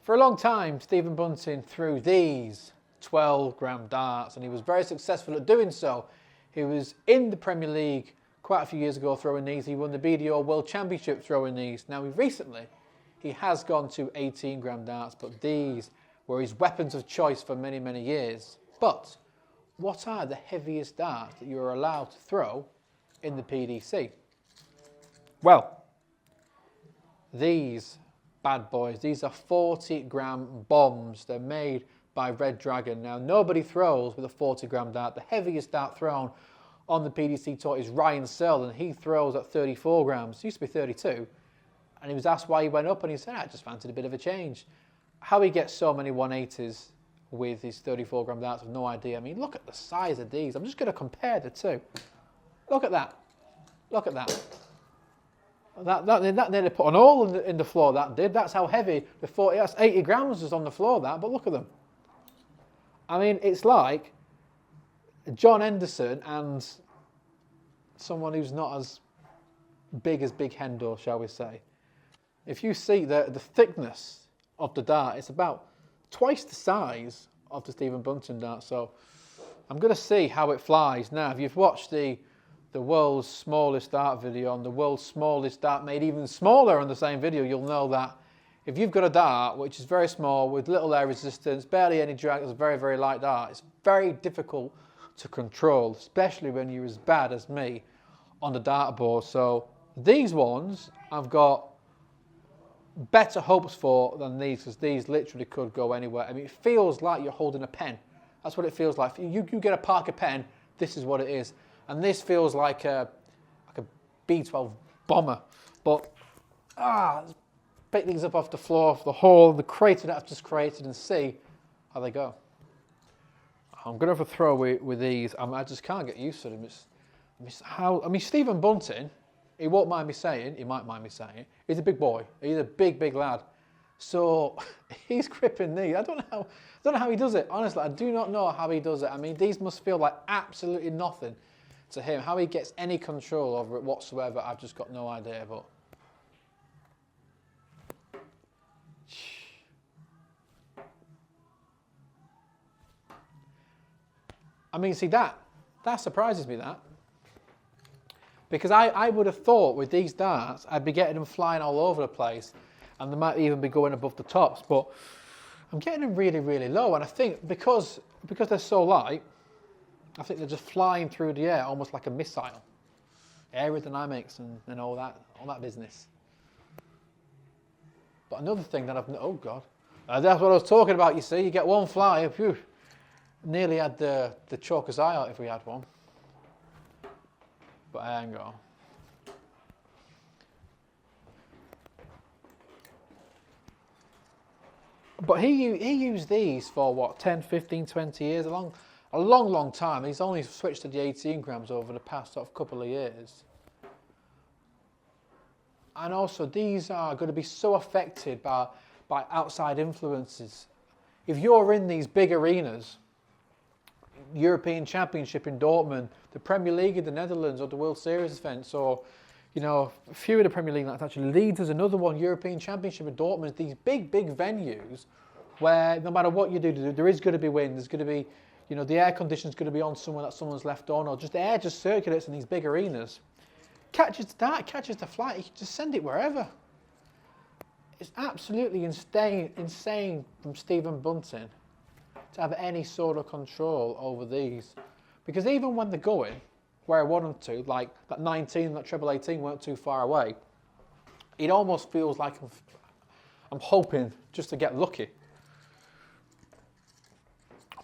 For a long time, Stephen Bunting threw these 12-gram darts, and he was very successful at doing so. He was in the Premier League quite a few years ago throwing these. He won the BDO World Championship throwing these. Now, recently, he has gone to 18-gram darts, but these were his weapons of choice for many, many years. But what are the heaviest darts that you are allowed to throw in the PDC? Well, these bad boys, these are 40-gram bombs. They're made by Red Dragon. Now, nobody throws with a 40-gram dart. The heaviest dart thrown on the PDC tour is Ryan Searle, and he throws at 34 grams. It used to be 32. And he was asked why he went up, and he said, I just fancied a bit of a change. How he gets so many 180s with his 34-gram darts, I have no idea. I mean, look at the size of these. I'm just going to compare the two. Look at that. Look at that. That nearly put an hole in the floor, that did. That's how heavy the 40, that's 80 grams was on the floor, that, but look at them. I mean, it's like John Henderson and someone who's not as big as Big Hendo, shall we say. If you see the thickness of the dart, it's about twice the size of the Stephen Bunting dart. So I'm going to see how it flies. Now, if you've watched the world's smallest dart video and the world's smallest dart made even smaller on the same video, you'll know that if you've got a dart which is very small with little air resistance, barely any drag, it's a very, very light dart, it's very difficult to control, especially when you're as bad as me on the dartboard. So these ones I've got better hopes for than these, because these literally could go anywhere. I mean, it feels like you're holding a pen. That's what it feels like. You get a Parker pen, this is what it is. And this feels like a B-12 bomber. But, let's pick these up off the floor, off the hole, the crater that I've just created, and see how they go. I'm going to have a throw with these. I just can't get used to them. I mean, Stephen Bunting, he won't mind me saying, he might mind me saying, he's a big boy. He's a big, big lad. So he's gripping these. I don't know how he does it. Honestly, I do not know how he does it. I mean, these must feel like absolutely nothing to him. How he gets any control over it whatsoever, I've just got no idea. But I mean, see, that surprises me, that. Because I would have thought with these darts, I'd be getting them flying all over the place, and they might even be going above the tops, but I'm getting them really, really low, and I think because they're so light, I think they're just flying through the air almost like a missile. Aerodynamics and all that business. But another thing that oh God, that's what I was talking about, you see, you get one fly, phew, nearly had the choker's eye out if we had one. But hang on. But he used these for what, 10, 15, 20 years, a long time. He's only switched to the 18 grams over the past sort of couple of years. And also, these are going to be so affected by outside influences. If you're in these big arenas, European Championship in Dortmund, the Premier League in the Netherlands, or the World Series events, or a few of the Premier League nights, actually Leeds is another one, European Championship in Dortmund, these big venues where no matter what you do, there is going to be wind, there's going to be, the air conditioning's going to be on somewhere that someone's left on, or just the air just circulates in these big arenas. Catches the dart, catches the flight, you can just send it wherever. It's absolutely insane from Stephen Bunting to have any sort of control over these. Because even when they're going where I want them to, like that 19, that treble 18 weren't too far away, it almost feels like I'm hoping just to get lucky.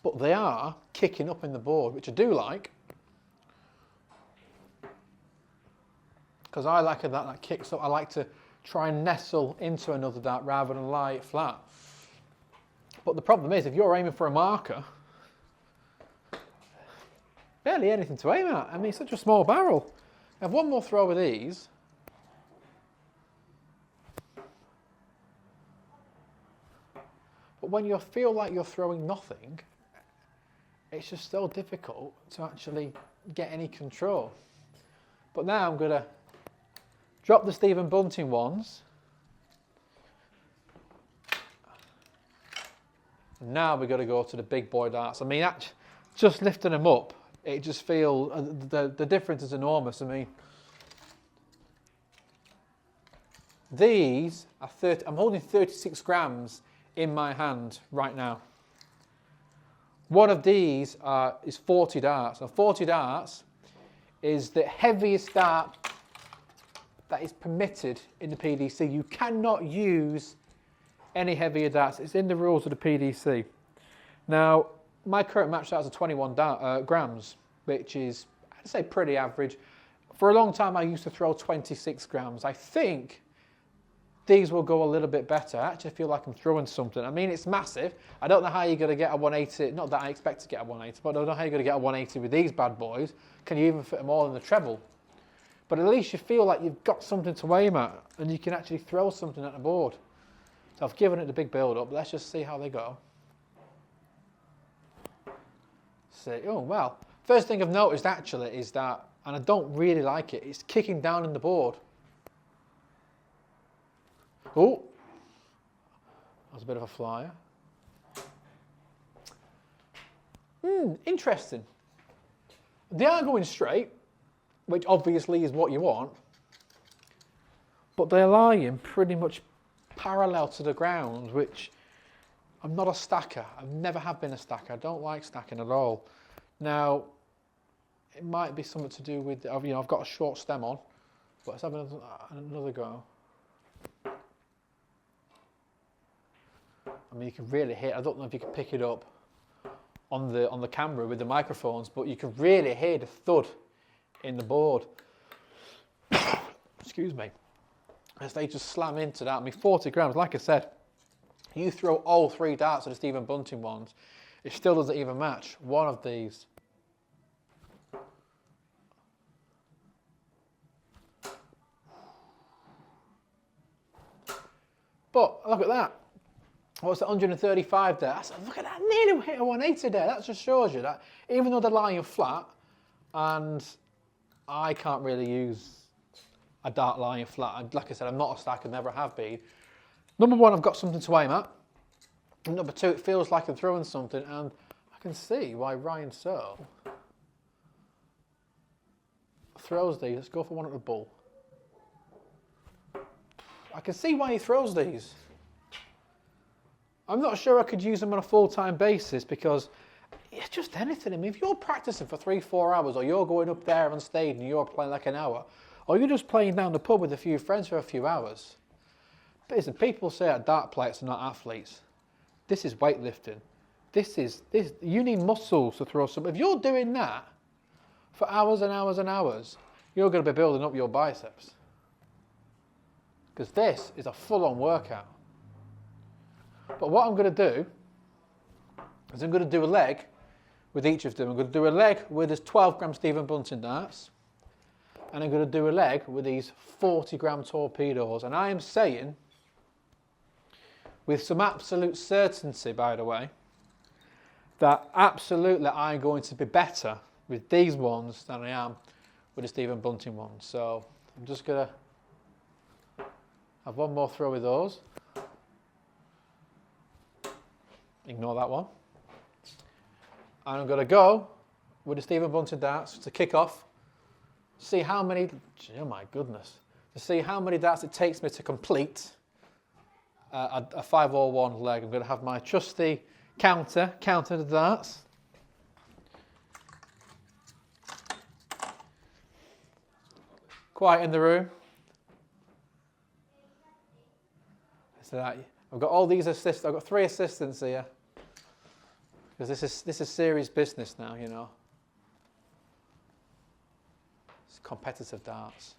But they are kicking up in the board, which I do like. Because I like that kicks up. I like to try and nestle into another dart rather than lie it flat. But the problem is, if you're aiming for a marker, barely anything to aim at. I mean, it's such a small barrel. I have one more throw of these. But when you feel like you're throwing nothing, it's just so difficult to actually get any control. But now I'm going to drop the Stephen Bunting ones. Now we've got to go to the big boy darts. I mean, just lifting them up, it just feels, the difference is enormous. I mean, these are I'm holding 36 grams in my hand right now. One of these is 40 darts. Now 40 darts is the heaviest dart that is permitted in the PDC. You cannot use any heavier darts. It's in the rules of the PDC. Now, my current match darts are 21 grams, which is, I'd say, pretty average. For a long time, I used to throw 26 grams. I think these will go a little bit better. I actually feel like I'm throwing something. I mean, it's massive. I don't know how you're going to get a 180. Not that I expect to get a 180, but I don't know how you're going to get a 180 with these bad boys. Can you even fit them all in the treble? But at least you feel like you've got something to aim at and you can actually throw something at the board. So I've given it the big build-up. Let's just see how they go. See. Oh, well. First thing I've noticed, actually, is that, and I don't really like it, it's kicking down in the board. Oh, that's a bit of a flyer. Interesting. They are going straight, which obviously is what you want, but they're lying pretty much parallel to the ground, which I'm not a stacker. I never have been a stacker. I don't like stacking at all. Now, it might be something to do with, I've got a short stem on, but let's have another go. I mean, you can really hear. I don't know if you can pick it up on the camera with the microphones, but you can really hear the thud in the board. Excuse me. As they just slam into that. I mean, 40 grams. Like I said, you throw all 3 darts of the Stephen Bunting ones, it still doesn't even match one of these. But look at that. What's the 135 there? Look at that, nearly hit a 180 there. That just shows you that even though they're lying flat, and I can't really use a dart lying flat. Like I said, I'm not a stacker, never have been. Number one, I've got something to aim at. And number two, it feels like I'm throwing something, and I can see why Ryan Searle throws these. Let's go for one at the bull. I can see why he throws these. I'm not sure I could use them on a full-time basis because it's just anything. I mean, if you're practicing for 3-4 hours, or you're going up there on stage and you're playing like an hour, or you're just playing down the pub with a few friends for a few hours. But listen, people say that dart players are not athletes. This is weightlifting. You need muscles to throw some. If you're doing that for hours and hours and hours, you're going to be building up your biceps. Because this is a full-on workout. But what I'm going to do is I'm going to do a leg with each of them. I'm going to do a leg with this 12-gram Stephen Bunting darts, and I'm going to do a leg with these 40-gram torpedoes. And I am saying, with some absolute certainty, by the way, that absolutely I'm going to be better with these ones than I am with the Stephen Bunting ones. So I'm just going to have one more throw with those. Ignore that one. And I'm going to go with the Stephen Bunting darts to kick off. See how many, oh my goodness, to see how many darts it takes me to complete a 501 leg. I'm going to have my trusty counter the darts. Quiet in the room. So that, I've got all these assistants. I've got 3 assistants here because this is serious business now, you know. It's competitive darts.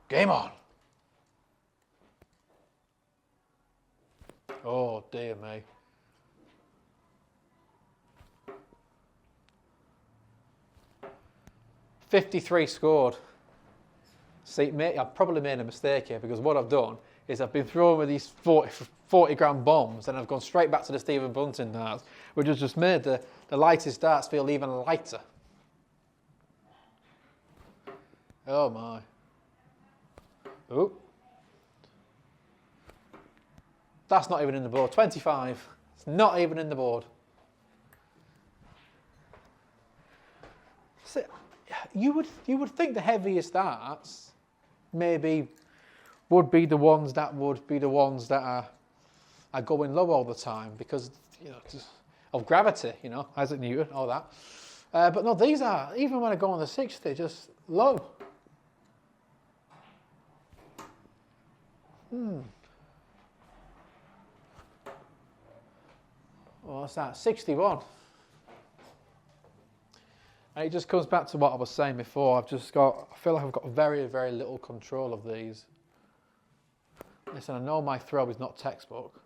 Game on. Oh dear me. $53 scored. See, I've probably made a mistake here because what I've done is I've been throwing with these 40-gram bombs and I've gone straight back to the Stephen Bunting darts, which has just made the lightest darts feel even lighter. Oh my. Oh. That's not even in the board. 25. It's not even in the board. So, you would think the heaviest darts maybe would be the ones that are going low all the time because of gravity, Isaac Newton, all that. But no, these are, even when I go on the 60, just low. What's that? 61. And it just comes back to what I was saying before. I feel like I've got very, very little control of these. Listen, I know my throw is not textbook.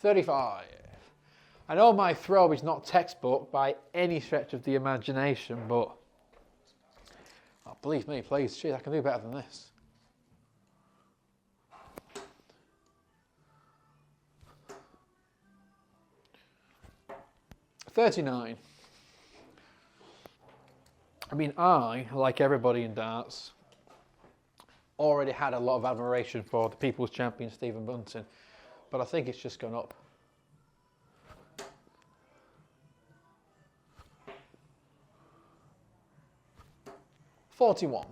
35. I know my throw is not textbook by any stretch of the imagination, but believe me, please, geez, I can do better than this. $39. I mean, I, like everybody in darts, already had a lot of admiration for the people's champion, Stephen Bunting, but I think it's just gone up. $41.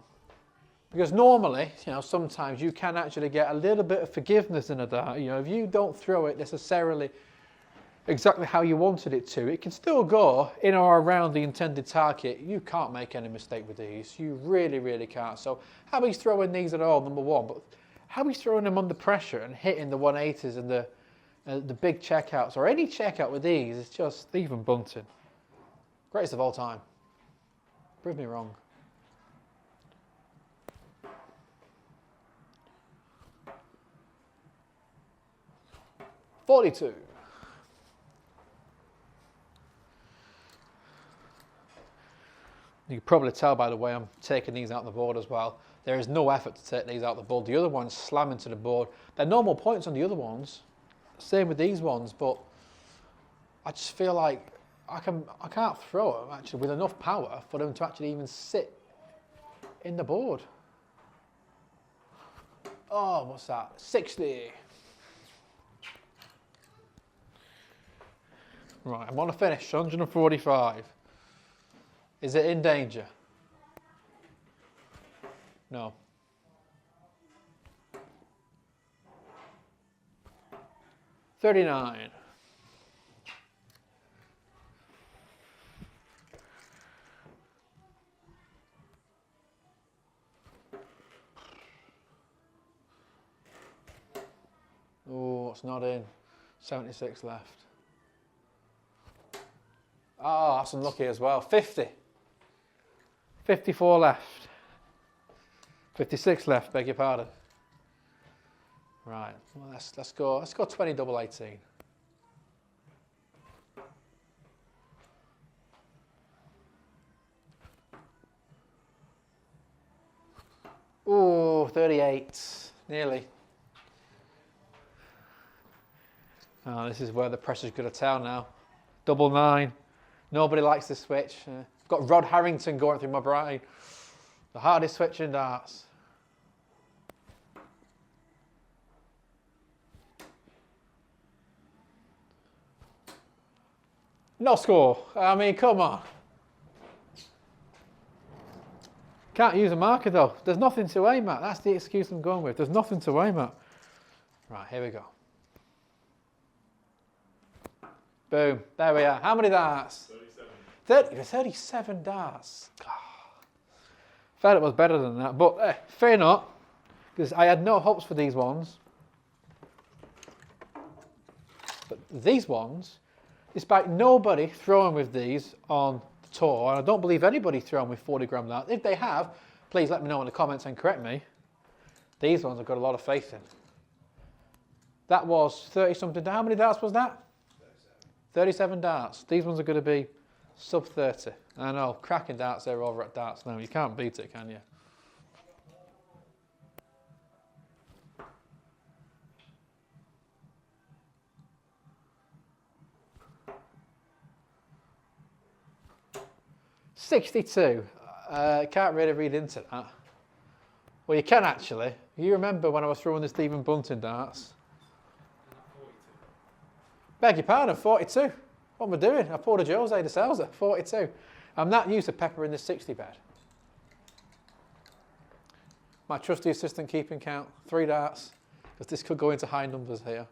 Because normally, sometimes you can actually get a little bit of forgiveness in a dart. If you don't throw it necessarily exactly how you wanted it to, it can still go in or around the intended target. You can't make any mistake with these. You really, really can't. So how he's throwing these at all, number one, but how he's throwing them under pressure and hitting the 180s and the big checkouts, or any checkout with these, is just Stephen Bunting. Greatest of all time. Prove me wrong. $42. You can probably tell by the way I'm taking these out of the board as well. There is no effort to take these out of the board. The other ones slam into the board. They're normal points on the other ones. Same with these ones, but I just feel like I can't throw them actually with enough power for them to actually even sit in the board. Oh, what's that? 60. Right, I'm on a finish, 145. Is it in danger? No. $39. Oh, it's not in. 76 left. Oh, that's unlucky as well. 50. 54 left. 56 left, beg your pardon. Right, well, let's go 20 double 18. Oh, 38. Nearly. Oh, this is where the pressure's going to tell now. Double 9. Nobody likes this switch. I've got Rod Harrington going through my brain. The hardest switch in darts. No score. I mean, come on. Can't use a marker though. There's nothing to aim at. That's the excuse I'm going with. There's nothing to aim at. Right, here we go. Boom. There we are. How many darts? 37 darts. Felt it was better than that, but fair enough, because I had no hopes for these ones. But these ones, despite nobody throwing with these on the tour, and I don't believe anybody throwing with 40 gram darts. If they have, please let me know in the comments and correct me. These ones I've got a lot of faith in. That was 30 something. How many darts was that? 37 darts. These ones are going to be sub 30. I know, cracking darts there over at Darts now. You can't beat it, can you? $62. Can't really read into that. Well, you can actually, You remember when I was throwing the Stephen Bunting darts? Beg your pardon, 42. What am I doing? I pulled a Jose de Souza, 42. I'm not used to pepper in the 60 bed. My trusty assistant keeping count, 3 darts, because this could go into high numbers here.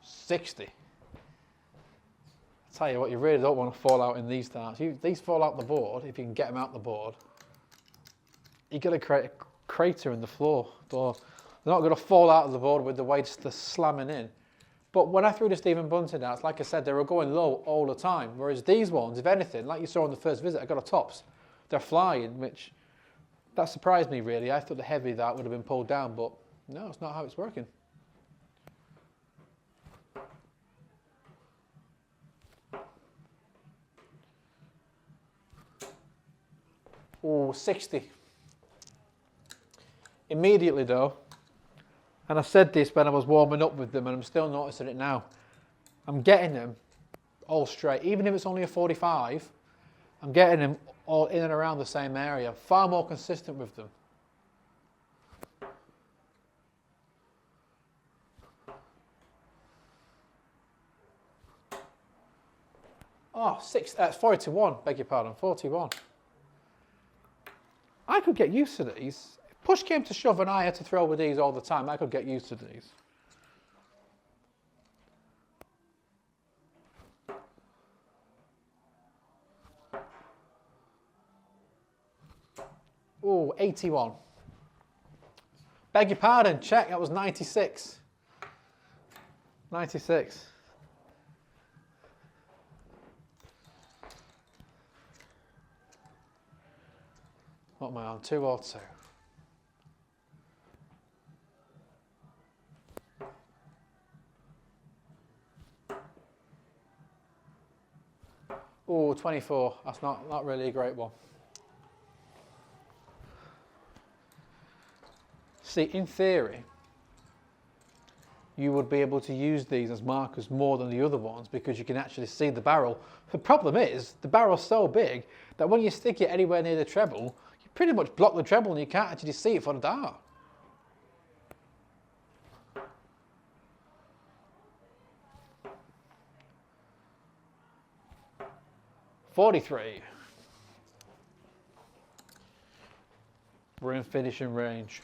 $60. Tell you what, you really don't want to fall out in these darts. These fall out the board, if you can get them out the board. You're going to create a crater in the floor. They're not going to fall out of the board with the weights they're slamming in. But when I threw the Stephen Bunting darts, like I said, they were going low all the time. Whereas these ones, if anything, like you saw on the first visit, I got a tops. They're flying, which, that surprised me really. I thought the heavy dart would have been pulled down, but no, it's not how it's working. Oh, 60. Immediately though, and I said this when I was warming up with them and I'm still noticing it now, I'm getting them all straight. Even if it's only a 45, I'm getting them all in and around the same area. Far more consistent with them. Oh, 40-1, beg your pardon, 41. I could get used to these. If push came to shove and I had to throw with these all the time, I could get used to these. Oh, 81. Beg your pardon, check, that was 96. 96. What am I on, 2 or 2? Oh, 24. That's not really a great one. See, in theory, you would be able to use these as markers more than the other ones because you can actually see the barrel. The problem is, the barrel's so big that when you stick it anywhere near the treble, you pretty much block the treble and you can't actually see it for the dart. .43. We're in finishing range.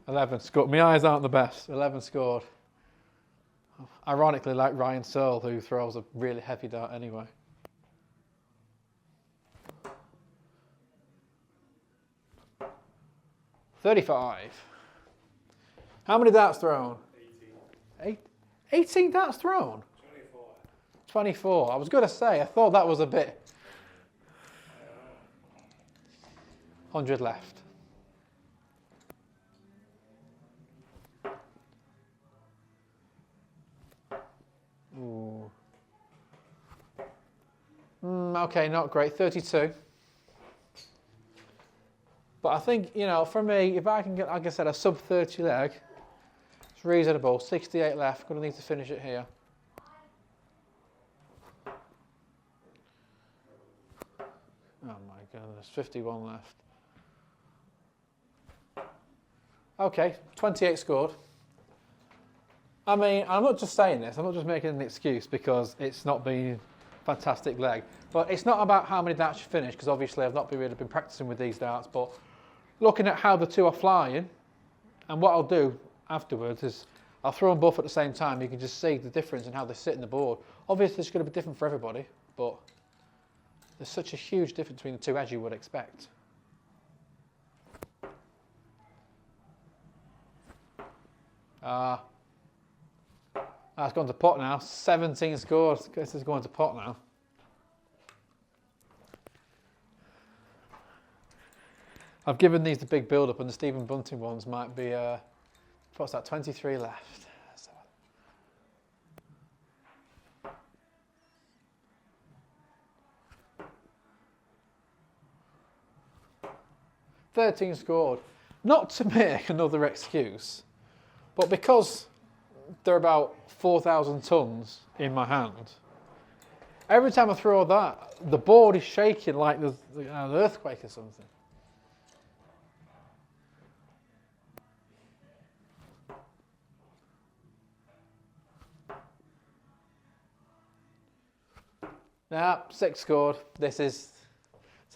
$11 scored. My eyes aren't the best. 11 scored. Ironically, like Ryan Searle, who throws a really heavy dart anyway. $35. How many darts thrown? 18. 18 darts thrown? 24. 24. I was going to say, I thought that was a bit. 100 left. Ooh. Okay, not great. 32. But I think, you know, for me, if I can get, like I said, a sub 30 leg, it's reasonable. 68 left. Going to need to finish it here. Oh my goodness, 51 left. Okay, 28 scored. I mean, I'm not just saying this, I'm not just making an excuse because it's not been a fantastic leg. But it's not about how many darts you finish, because obviously I've not really been practicing with these darts, but looking at how the two are flying, and what I'll do afterwards is I'll throw them both at the same time. You can just see the difference in how they sit in the board. Obviously it's going to be different for everybody, but there's such a huge difference between the two as you would expect. It's gone to pot now. 17 scores. Guess it's going to pot now. I've given these the big build-up, and the Stephen Bunting ones might be, what's that, 23 left. 13 scored. Not to make another excuse, but because they're about 4,000 tons in my hand, every time I throw that, the board is shaking like there's an earthquake or something. Nah, 6 scored. It's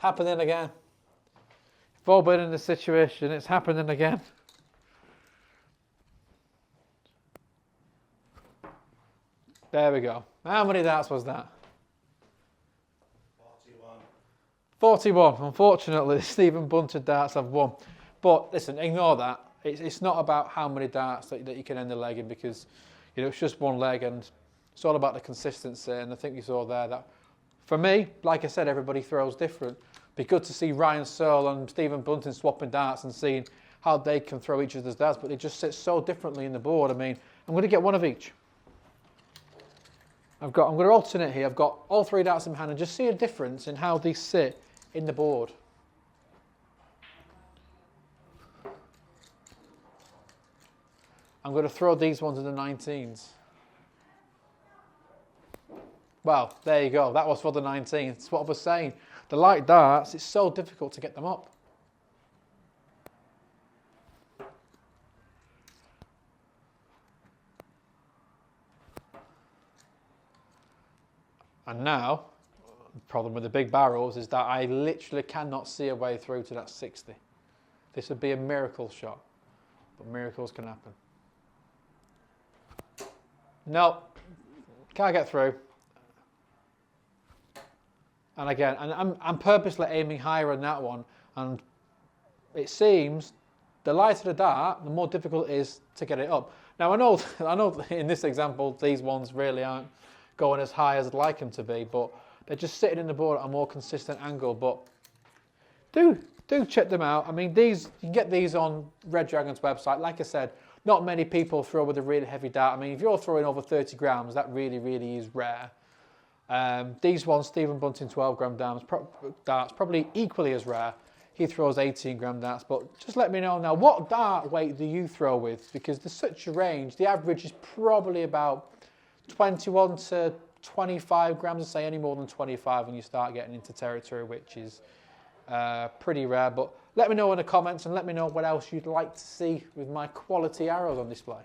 happening again. We've all been in this situation, it's happening again. There we go. How many darts was that? 41. Unfortunately, the Stephen Bunting darts have won. But listen, ignore that. It's not about how many darts that you can end the leg in, because it's just one leg, and it's all about the consistency. And I think you saw there that, for me, like I said, everybody throws different. Be good to see Ryan Searle and Stephen Bunting swapping darts and seeing how they can throw each other's darts, but they just sit so differently in the board. I mean, I'm going to get one of each. I'm going to alternate here. I've got all 3 darts in my hand and just see a difference in how these sit in the board. I'm going to throw these ones in the 19s. Well, there you go. That was for the 19s. That's what I was saying. The light darts, it's so difficult to get them up. And now, the problem with the big barrels is that I literally cannot see a way through to that 60. This would be a miracle shot, but miracles can happen. No, can't get through. And again, I'm purposely aiming higher on that one, and it seems the lighter the dart, the more difficult it is to get it up. Now I know in this example these ones really aren't going as high as I'd like them to be, but they're just sitting in the board at a more consistent angle. But do check them out. I mean, you can get these on Red Dragon's website. Like I said, not many people throw with a really heavy dart. I mean, if you're throwing over 30 grams, that really, really is rare. These ones, Stephen Bunting 12 gram darts, probably equally as rare. He throws 18 gram darts, but just let me know now, what dart weight do you throw with? Because there's such a range. The average is probably about 21 to 25 grams, I'd say any more than 25 when you start getting into territory, which is pretty rare. But let me know in the comments, and let me know what else you'd like to see with my quality arrows on display.